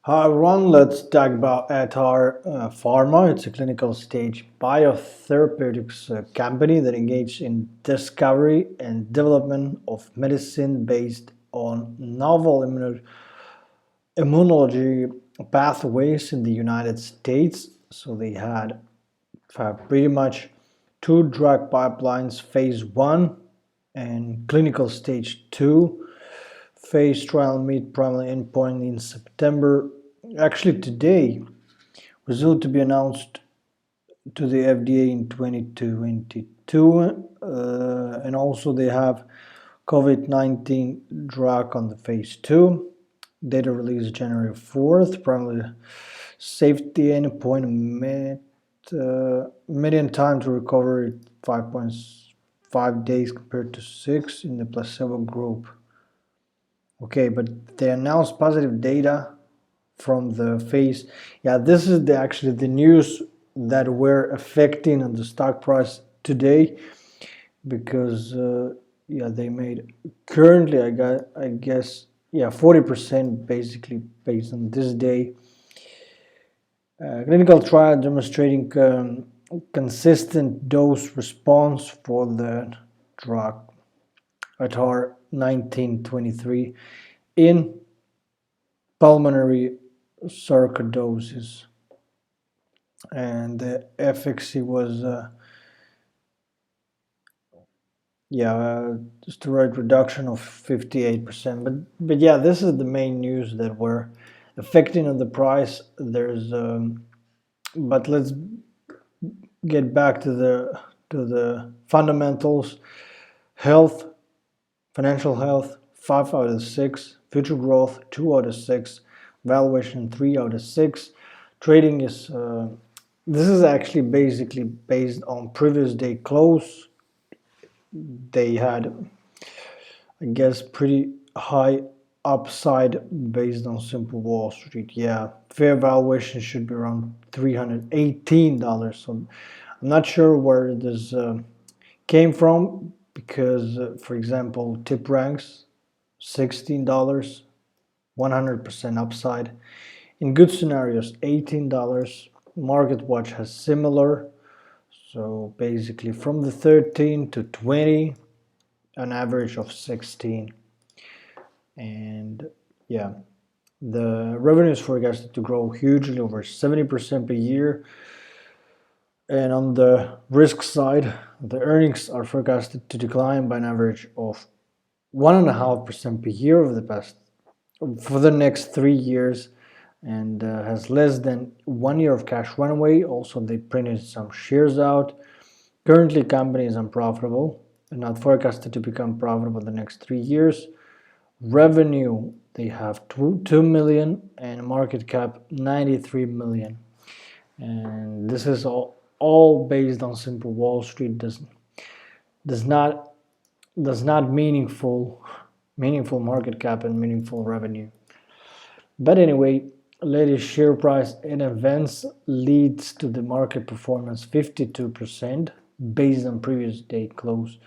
Hi everyone, let's talk about aTyr Pharma. It's a clinical stage biotherapeutics company that engages in discovery and development of medicine based on novel immunology pathways in the United States. So they have pretty much two drug pipelines, phase 1 and clinical stage 2. Phase trial meet primary endpoint in September. Actually, today, result to be announced to the FDA in 2022, and also they have COVID-19 drug on the phase 2. Data release January 4th. Primary safety endpoint median time to recovery 5.5 days compared to 6 in the placebo group. Okay, but they announced positive data from the phase. Yeah, this is actually the news that we're affecting on the stock price today, because yeah, they made currently I guess yeah 40% basically based on this day. Clinical trial demonstrating consistent dose response for the drug ATAR 1923 in pulmonary sarcoidosis, and the efficacy was steroid reduction of 58%. But yeah, this is the main news that we're affecting on the price. There's but let's get back to the fundamentals. Health, financial health, 5 out of 6. Future growth, 2 out of 6. Valuation, 3 out of 6. Trading is this is actually basically based on previous day close. They had, I guess, pretty high upside based on simple Wall Street. Yeah, fair valuation should be around $318. So I'm not sure where this came from, because for example, tip ranks $16, 100% upside. In good scenarios, $18. Market Watch has similar. So basically from the 13 to 20, an average of 16. And yeah, the revenue is forecasted to grow hugely, over 70% per year. And on the risk side, the earnings are forecasted to decline by an average of 1.5% per year for the next 3 years, and has less than 1 year of cash runway. Also, they printed some shares out. Currently, company is unprofitable and not forecasted to become profitable in the next 3 years. Revenue, they have 2 million, and market cap 93 million. And this is all based on simple Wall Street. Does not meaningful market cap and meaningful revenue. But anyway, latest share price in events leads to the market performance 52% based on previous day close.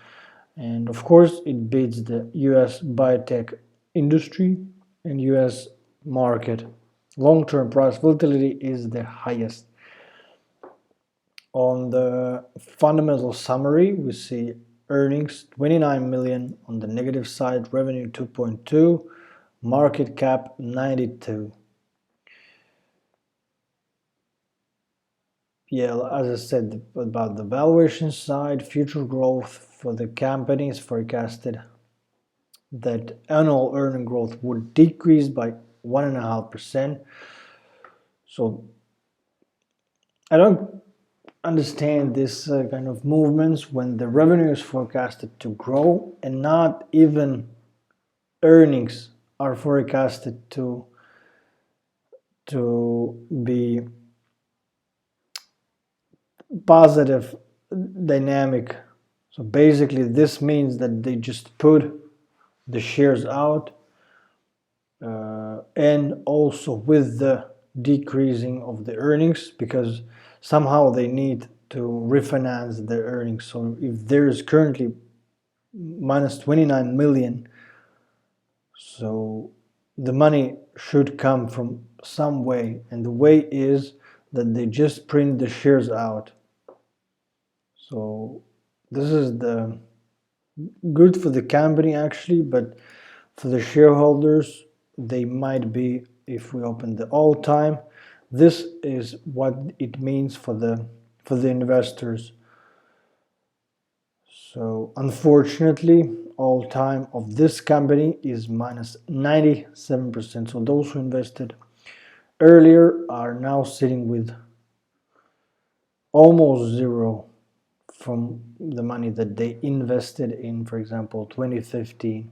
And of course, it beats the US biotech industry and US market. Long-term price volatility is the highest. On the fundamental summary, we see earnings 29 million on the negative side, revenue 2.2, market cap 92. Yeah, as I said about the valuation side, future growth for the company is forecasted that annual earning growth would decrease by 1.5%. So I don't understand this kind of movements when the revenue is forecasted to grow and not even earnings are forecasted to be positive dynamic. So basically this means that they just put the shares out, and also with the decreasing of the earnings, because somehow they need to refinance their earnings. So if there is currently minus 29 million, so the money should come from some way, and the way is that they just print the shares out. So this is the good for the company actually, but for the shareholders, they might be, if we open the all time, this is what it means for the investors. So unfortunately, all time of this company is minus 97%. So those who invested earlier are now sitting with almost zero from the money that they invested in, for example, 2015.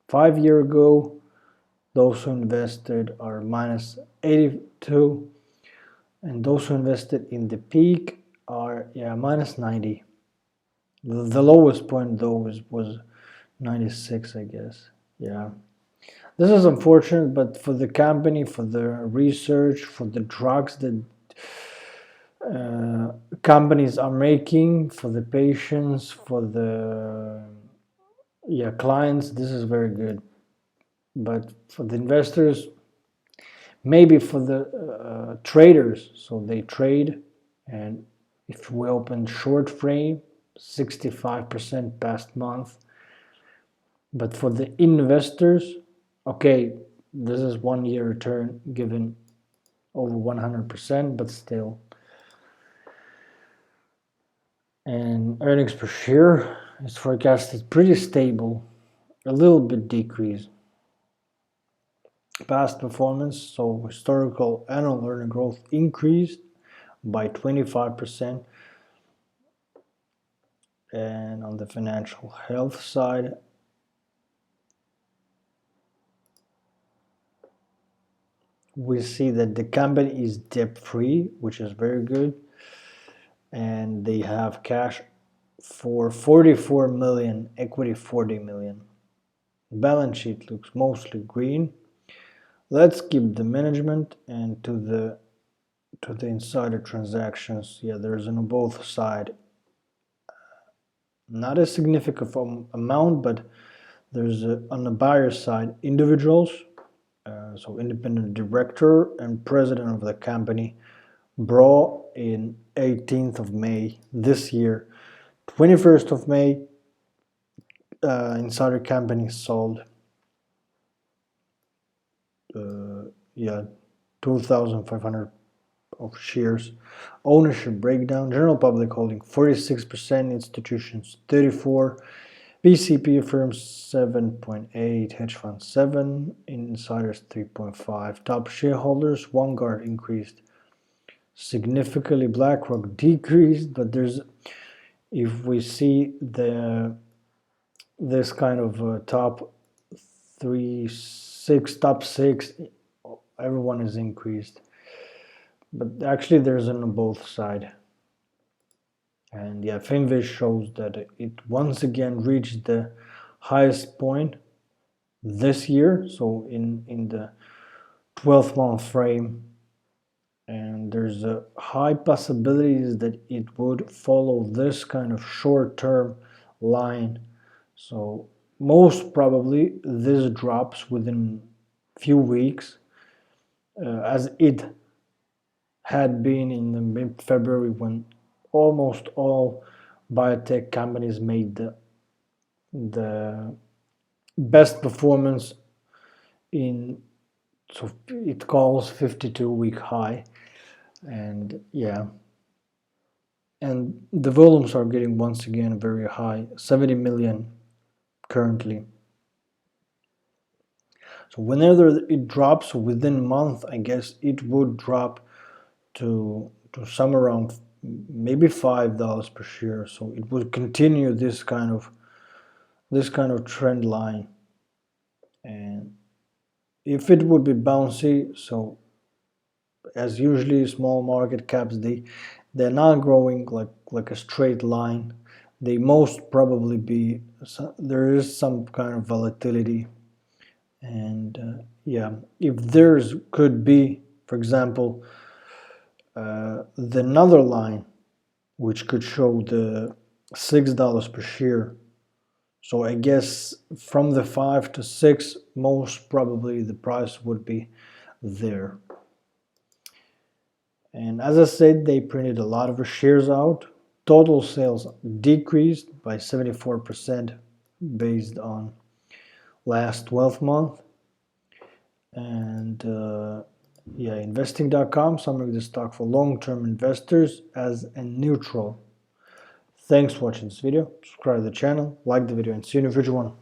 5 years ago, those who invested are minus 82, and those who invested in the peak are minus 90. The lowest point though was 96, I guess. Yeah, this is unfortunate, but for the company, for the research, for the drugs that companies are making, for the patients, for the clients, this is very good. But for the investors, maybe for the traders, so they trade, and if we open short frame, 65% past month. But for the investors, okay, this is 1 year return given over 100%, but still. And earnings per share is forecasted pretty stable, a little bit decrease. Past performance, so historical annual earning growth increased by 25%. And on the financial health side, we see that the company is debt-free, which is very good. And they have cash for 44 million, equity 40 million. Balance sheet looks mostly green. Let's keep the management and to the insider transactions. Yeah, there's on both sides. Not a significant amount, but there's on the buyer side individuals, so independent director and president of the company, brought in 18th of May this year. 21st of May, insider company sold 2,500 of shares. Ownership breakdown: general public holding 46%, institutions 34%, VCP firms 7.8%, hedge funds 7%, insiders 3.5%. Top shareholders: Vanguard increased significantly, BlackRock decreased, but there's, if we see this kind of top 6, everyone is increased. But actually there's on both sides. And yeah, Finviz shows that it once again reached the highest point this year, so in the 12-month frame, and there's a high possibilities that it would follow this kind of short-term line. So most probably this drops within few weeks, as it had been in the mid-February, when almost all biotech companies made the best performance in, so it calls 52-week high. And yeah, and the volumes are getting once again very high, 70 million currently. So whenever it drops within a month, I guess it would drop to somewhere around maybe $5 per share. So it would continue this kind of trend line. And if it would be bouncy, so as usually small market caps, they're not growing like a straight line. They most probably be, there is some kind of volatility. And yeah, if there's could be, for example, the another line which could show the $6 per share. So I guess from the 5 to 6, most probably the price would be there. And as I said, they printed a lot of shares out. Total sales decreased by 74% based on last 12 months. And yeah, investing.com summarizing the stock for long-term investors as a neutral. Thanks for watching this video. Subscribe to the channel, like the video, and see you in the future one.